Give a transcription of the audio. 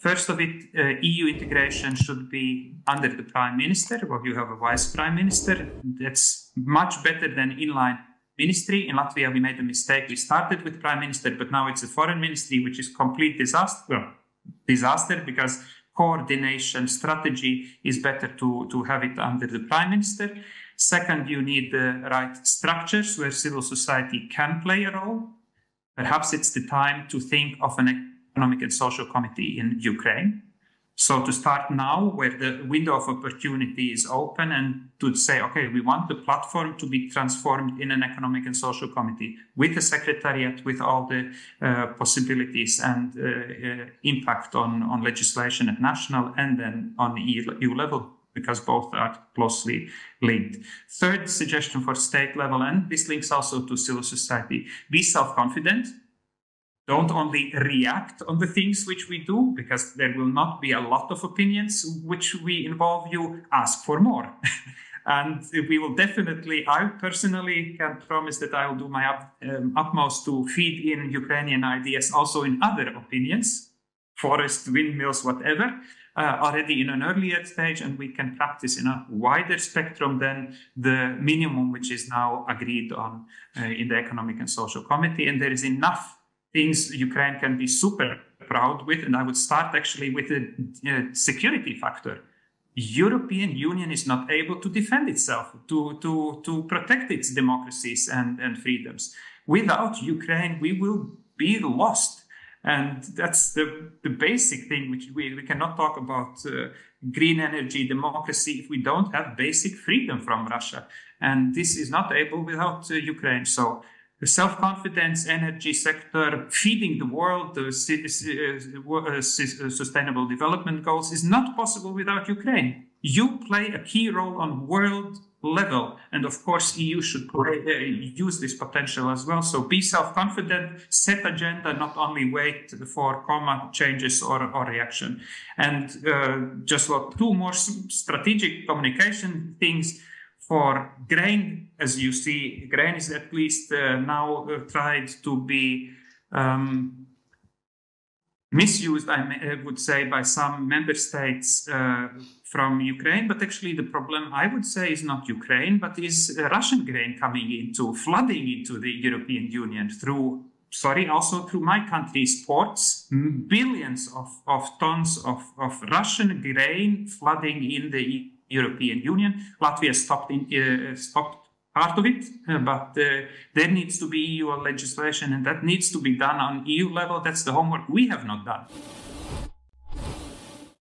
First of it, EU integration should be under the Prime Minister, or you have a Vice Prime Minister. That's much better than inline ministry. In Latvia, we made a mistake. We started with Prime Minister, but now it's a Foreign Ministry, which is complete disaster. Well, disaster because coordination strategy is better to have it under the Prime Minister. Second, you need the right structures where civil society can play a role. Perhaps it's the time to think of an Economic and Social Committee in Ukraine. So to start now, where the window of opportunity is open, and to say, okay, we want the platform to be transformed in an Economic and Social Committee with a secretariat, with all the possibilities and impact on legislation at national and then on the EU level, because both are closely linked. Third suggestion for state level, and this links also to civil society, be self-confident. Don't only react on the things which we do, because there will not be a lot of opinions which we involve you. Ask for more. And we will definitely, I personally can promise that I will do my utmost to feed in Ukrainian ideas also in other opinions, forest, windmills, whatever, already in an earlier stage, and we can practice in a wider spectrum than the minimum which is now agreed on in the Economic and Social Committee. And there is enough things Ukraine can be super proud with, and I would start actually with the security factor. European Union is not able to defend itself, to protect its democracies and freedoms. Without Ukraine, we will be lost. And that's the basic thing, which we cannot talk about green energy, democracy, if we don't have basic freedom from Russia. And this is not able without Ukraine. So the self-confidence, energy sector, feeding the world, the sustainable development goals is not possible without Ukraine. You play a key role on world level. And of course, EU should use this potential as well. So be self-confident, set agenda, not only wait for comma changes or reaction. And just two more strategic communication things. For grain, as you see, grain is at least now tried to be misused, I would say, by some member states from Ukraine. But actually the problem, I would say, is not Ukraine, but is Russian grain flooding into the European Union also through my country's ports. Billions of tons of Russian grain flooding in the European Union. Latvia stopped part of it, but there needs to be EU legislation, and that needs to be done on EU level. That's the homework we have not done.